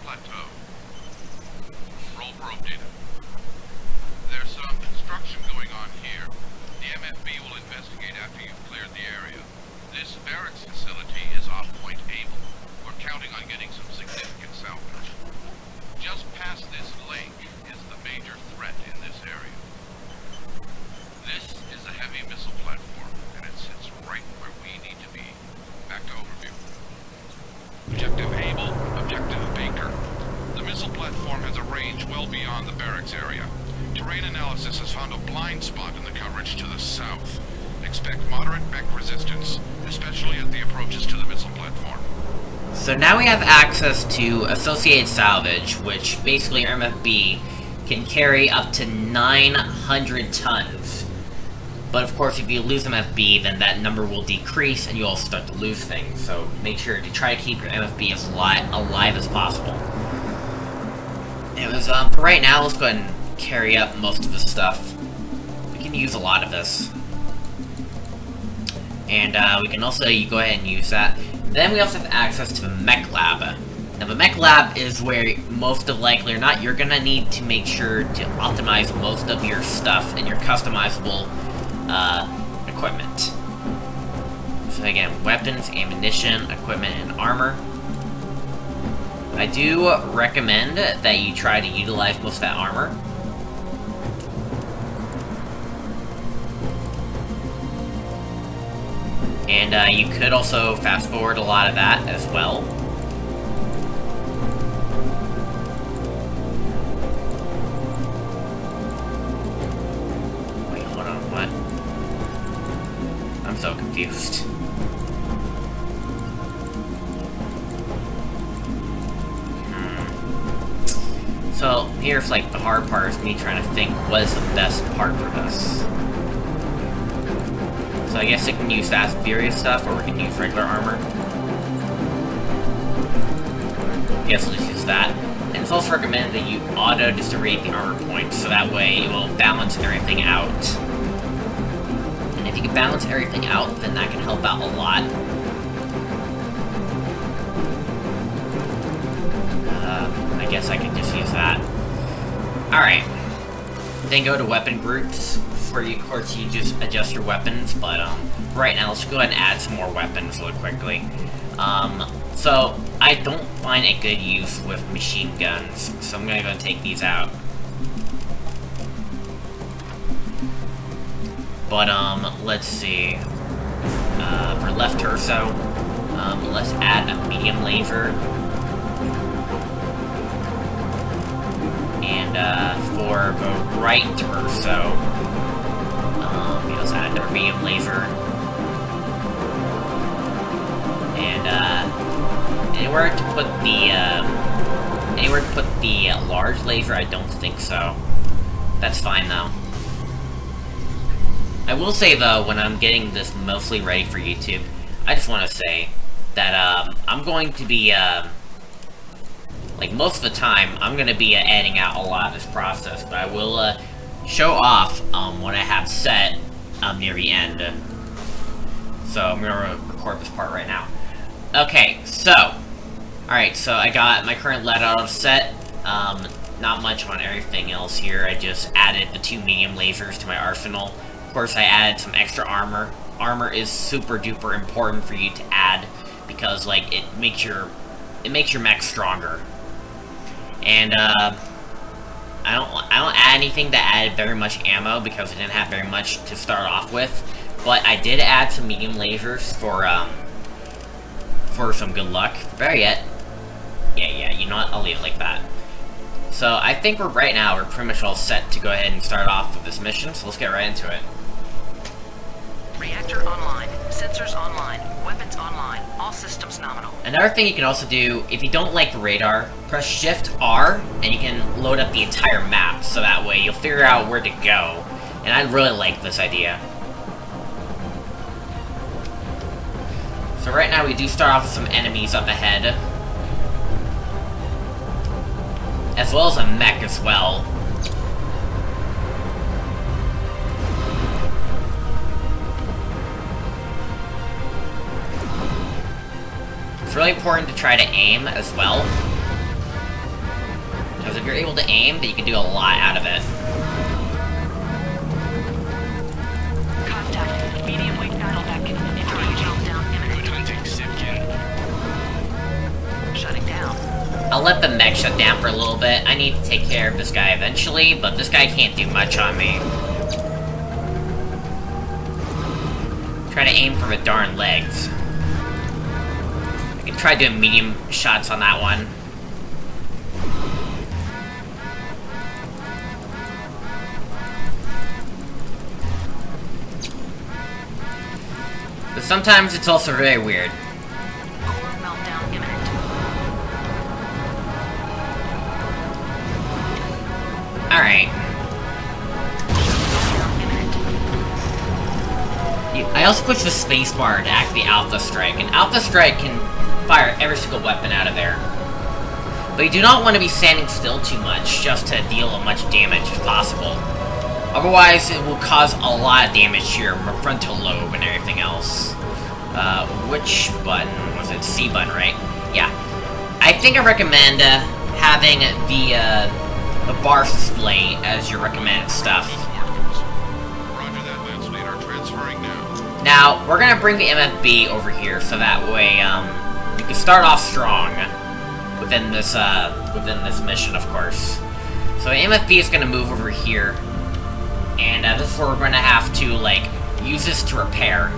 plateau. Roll probe data. There's some construction going on here. The MFB will investigate after you've cleared the area. This barracks facility is off Point Able. We're counting on getting some significant salvage. Just past this lake is the major threat in this area. This is a heavy missile platform, and it sits right where we need to be. Back to overview. Objective Able, Objective Baker. The missile platform has a range well beyond the barracks area. Terrain analysis has found a blind spot in the coverage to the south. Expect moderate mech resistance, especially at the approaches to the missile platform. So now we have access to Associated Salvage, which basically MFB can carry up to 900 tons. But of course, if you lose MFB, then that number will decrease and you'll start to lose things. So make sure to try to keep your MFB as alive as possible. Anyways, for right now, let's go ahead and carry up most of the stuff. We can use a lot of this. And we can also go ahead and use that. Then we also have access to the Mech Lab. Now the Mech Lab is where, most of likely or not, you're gonna need to make sure to optimize most of your stuff and your customizable equipment. So again, weapons, ammunition, equipment, and armor. I do recommend that you try to utilize most of that armor. And you could also fast forward a lot of that as well. Wait, hold on, what? I'm so confused. So, here's like the hard part is me trying to think what is the best part for this. So I guess I can use Fast and Furious stuff, or we can use regular armor. I guess let's use that. And it's also recommended that you auto-distribute the armor points, so that way it will balance everything out. And if you can balance everything out, then that can help out a lot. I guess I can just use that. Alright. Then go to weapon groups. Where you, of course, you just adjust your weapons, but right now let's go ahead and add some more weapons really quickly. So I don't find a good use with machine guns, so I'm gonna go and take these out. But let's see. For left torso, let's add a medium laser. And for the right torso, let's add another medium laser. And anywhere to put the large laser, I don't think so. That's fine though. I will say though, when I'm getting this mostly ready for YouTube, I just want to say that I'm going to be like most of the time, I'm going to be editing out a lot of this process, but I will show off what I have set near the end. So I'm going to record this part right now. Okay, so alright, so I got my current let out set. Not much on everything else here. I just added the 2 medium lasers to my arsenal. Of course, I added some extra armor. Armor is super duper important for you to add because like it makes your mech stronger. And I don't add anything that added very much ammo because I didn't have very much to start off with. But I did add some medium lasers for some good luck. Better yet, yeah, you know what? I'll leave it like that. So I think we're pretty much all set to go ahead and start off with this mission. So let's get right into it. Reactor online, sensors online, weapons online, all systems nominal. Another thing you can also do, if you don't like the radar, press Shift R, and you can load up the entire map, so that way you'll figure out where to go. And I really like this idea. So right now we do start off with some enemies up ahead. As well as a mech as well. It's really important to try to aim as well. Because if you're able to aim, then you can do a lot out of it. Contact. Medium weight battle mech. Engage. Meltdown imminent. Good hunting, Sipkin. Shutting down. I'll let the mech shut down for a little bit. I need to take care of this guy eventually, but this guy can't do much on me. Try to aim for the darn legs. I can try doing medium shots on that one. But sometimes it's also very weird. Core meltdown imminent. Alright. Meltdown imminent. I also push the spacebar to act the Alpha Strike, and Alpha Strike can fire every single weapon out of there. But you do not want to be standing still too much, just to deal as much damage as possible. Otherwise, it will cause a lot of damage to your frontal lobe and everything else. Which button? Was it C button, right? Yeah. I think I recommend having the bar display as your recommended stuff. Roger that, Lance Leader. Transferring now. Now, we're gonna bring the MFB over here, so that way, we can start off strong within this mission, of course. So the MFB is gonna move over here, and this is where we're gonna have to, like, use this to repair.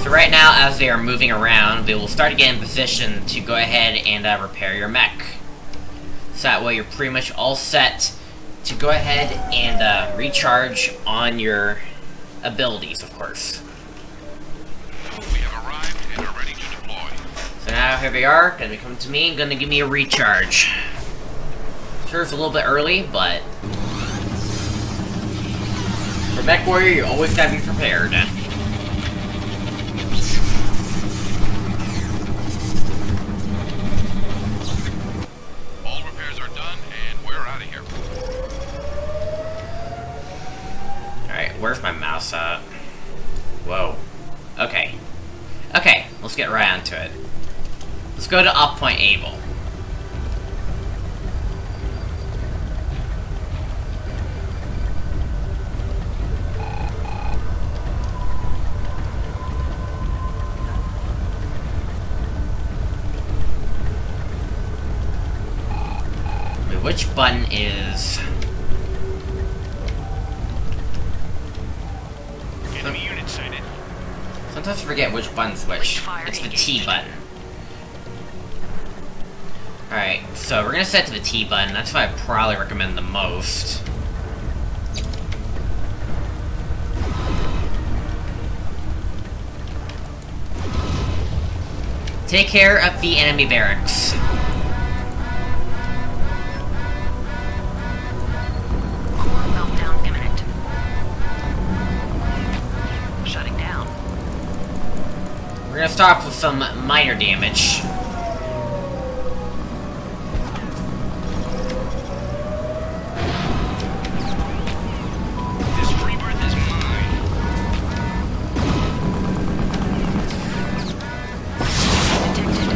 So right now, as they are moving around, they will start to get in position to go ahead and repair your mech. So that way you're pretty much all set to go ahead and recharge on your abilities, of course. We have arrived and are ready to deploy. So now here they are, gonna be coming to me and gonna give me a recharge. Sure, it's a little bit early, but for MechWarrior, you always gotta be prepared. All repairs are done, and we're out of here. Alright, where's my mouse at? Whoa. Okay. Okay, let's get right onto it. Let's go to Op Point Able. Wait, which button is... Enemy unit sighted. Sometimes I forget which button's which. It's the T button. Alright, so we're gonna set to the T button. That's what I probably recommend the most. Take care of the enemy barracks. Core meltdown imminent. Shutting down. We're gonna start off with some minor damage. This rebirth is mine. Detected.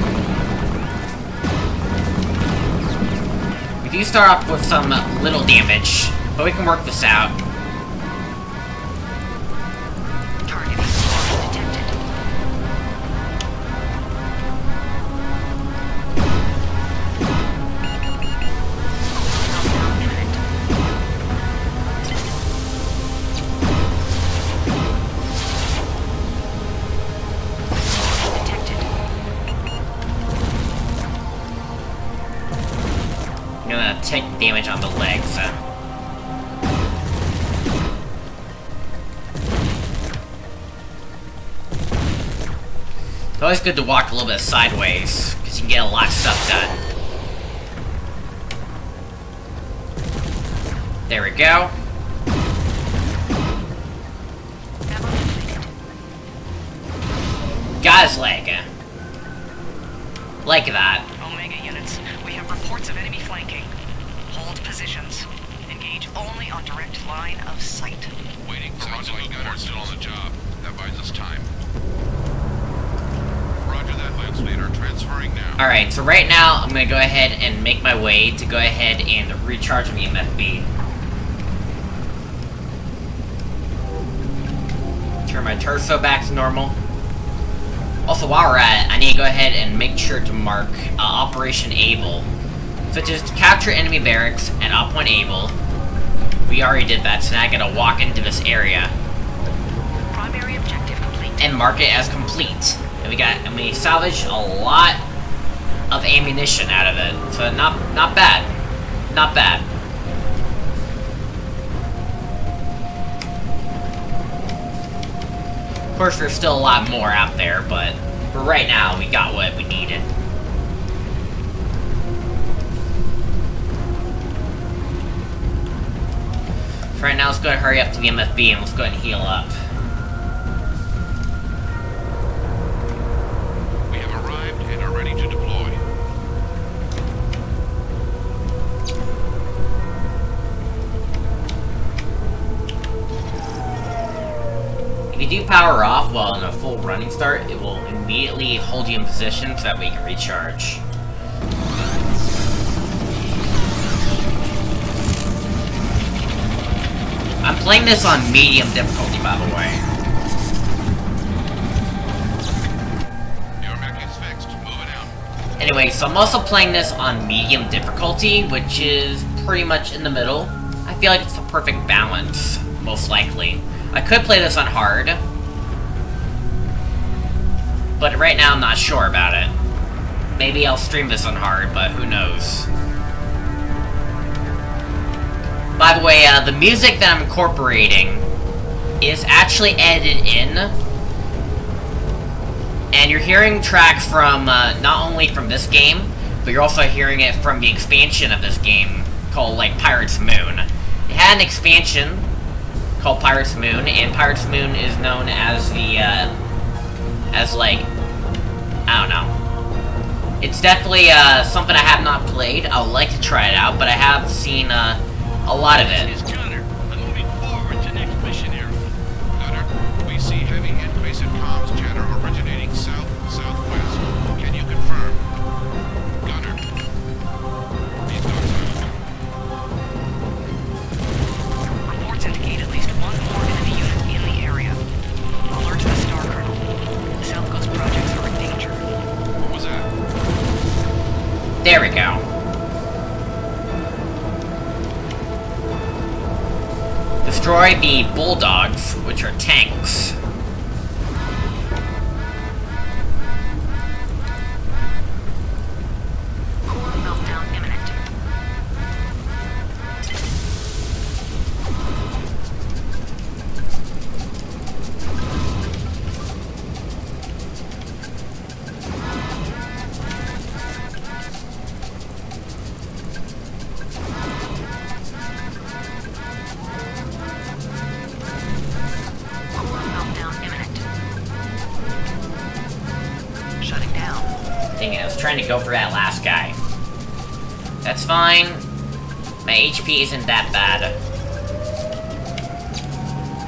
We do start off with some little damage, but we can work this out. Targeting. Detected. Meltdown imminent. Detected. I'm gonna take damage on the legs. It's always good to walk a little bit sideways, because you can get a lot of stuff done. There we go. Ammo depleted. Got his leg. Like that. Omega units, we have reports of enemy flanking. Hold positions. Engage only on direct line of sight. Waiting for my gunner still on the job. That buys us time. Transferring now. Alright, so right now, I'm gonna go ahead and make my way to go ahead and recharge the MFB. Turn my torso back to normal. Also, while we're at it, I need to go ahead and make sure to mark Operation Able. So just capture enemy barracks at Op Point Able. We already did that, so now I gotta walk into this area. Primary objective complete. And mark it as complete. And we salvaged a lot of ammunition out of it. So not bad. Not bad. Of course, there's still a lot more out there, but for right now, we got what we needed. So right now, let's go ahead and hurry up to the MFB and let's go ahead and heal up. We have arrived and are ready to deploy. If you do power off while in a full running start, it will immediately hold you in position so that way you can recharge. I'm playing this on medium difficulty, by the way. Your mech is fixed. Moving out. Anyway, so I'm also playing this on medium difficulty, which is pretty much in the middle. I feel like it's the perfect balance, most likely. I could play this on hard, but right now I'm not sure about it. Maybe I'll stream this on hard, but who knows. By the way, the music that I'm incorporating is actually edited in, and you're hearing tracks from, not only from this game, but you're also hearing it from the expansion of this game called, like, Pirates Moon. It had an expansion called Pirates Moon, and Pirates Moon is known as the, like, I don't know. It's definitely, something I have not played. I would like to try it out, but I have seen, a lot of it. This is Gunner. I'm moving forward to next mission area. Gunner, we see heavy invasive comms chatter originating south-southwest. Can you confirm? Gunner. These dogs Reports indicate at least one more enemy unit in the area. Alert the Star Colonel. The South Coast projects are in danger. What was that? There we go. Destroy the bulldogs, which are tanks. Core meltdown imminent. Core meltdown imminent. Shutting down. Dang it, I was trying to go for that last guy. That's fine. My HP isn't that bad.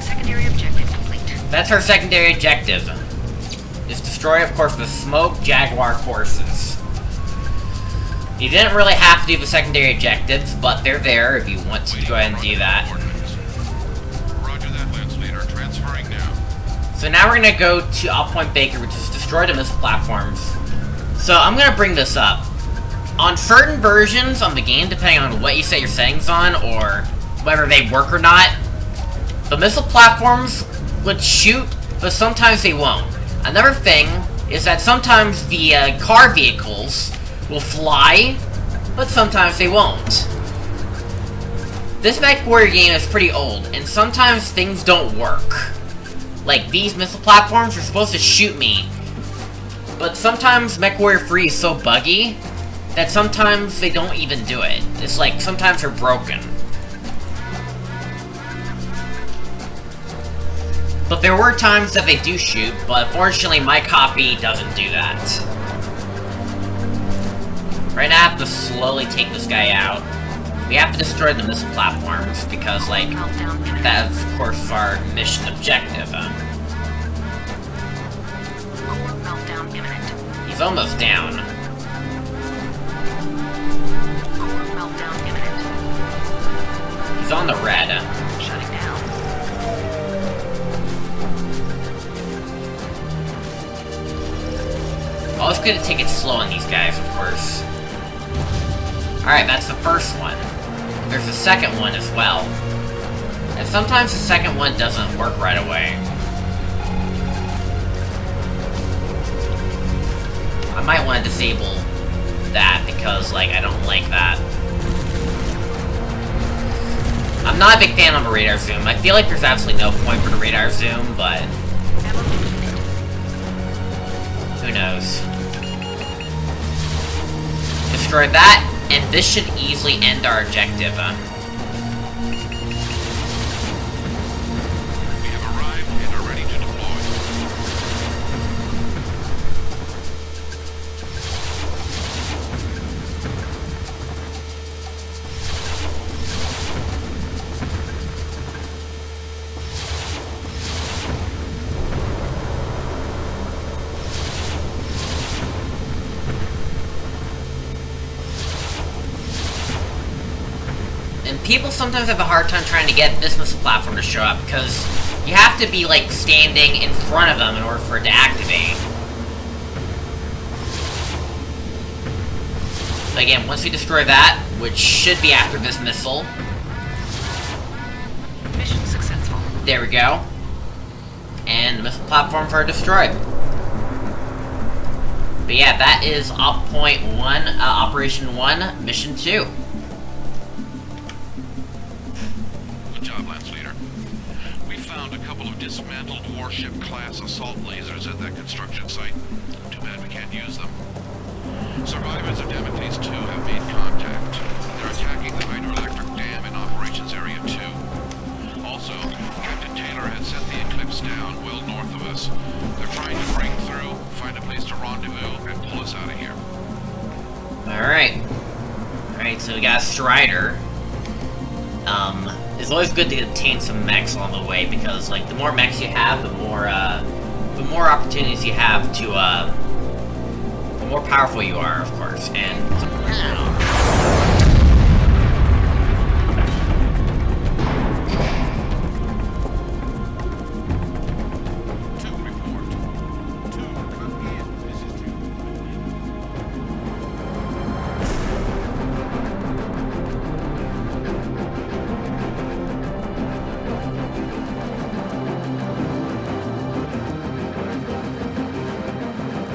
Secondary objective complete. That's our secondary objective. Is destroy, of course, the Smoke Jaguar forces. You didn't really have to do the secondary objectives, but they're there if you want to go ahead and do that. Roger that, Lance Leader. Transferring now. So now we're gonna go to Op Point Baker, which is destroy the missile platforms. So I'm gonna bring this up. On certain versions of the game, depending on what you set your settings on, or whether they work or not, the missile platforms would shoot, but sometimes they won't. Another thing is that sometimes the car vehicles will fly, but sometimes they won't. This MechWarrior game is pretty old, and sometimes things don't work. Like, these missile platforms are supposed to shoot me, but sometimes MechWarrior 3 is so buggy that sometimes they don't even do it. It's like, sometimes they're broken. But there were times that they do shoot, but unfortunately my copy doesn't do that. Right now I have to slowly take this guy out. We have to destroy the missile platforms, because, like, Meltdown imminent. that is, of course, our mission objective. Core meltdown imminent. He's almost down. Always good to take it slow on these guys, of course. Alright, that's the first one. There's a second one as well. And sometimes the second one doesn't work right away. I might want to disable that because, like, I don't like that. I'm not a big fan of a radar zoom. I feel like there's absolutely no point for the radar zoom, but who knows? Destroy that, and this should easily end our objective. We have arrived and are ready to deploy. And people sometimes have a hard time trying to get this missile platform to show up, because you have to be, like, standing in front of them in order for it to activate. But again, once we destroy that, which should be after this missile... Mission successful. There we go. And the missile platforms are destroyed. But yeah, that is Operation 1, Mission 2. Good job, Lance Leader. We found a couple of dismantled warship-class assault lasers at that construction site. Too bad we can't use them. Survivors of Damocles 2 have made contact. They're attacking the hydroelectric dam in Operations Area 2. Also, Captain Taylor has sent the Eclipse down well north of us. They're trying to break through, find a place to rendezvous, and pull us out of here. Alright. Alright, so we got Strider. It's always good to obtain some mechs along the way, because, like, the more mechs you have, the more opportunities you have to, the more powerful you are, of course, and...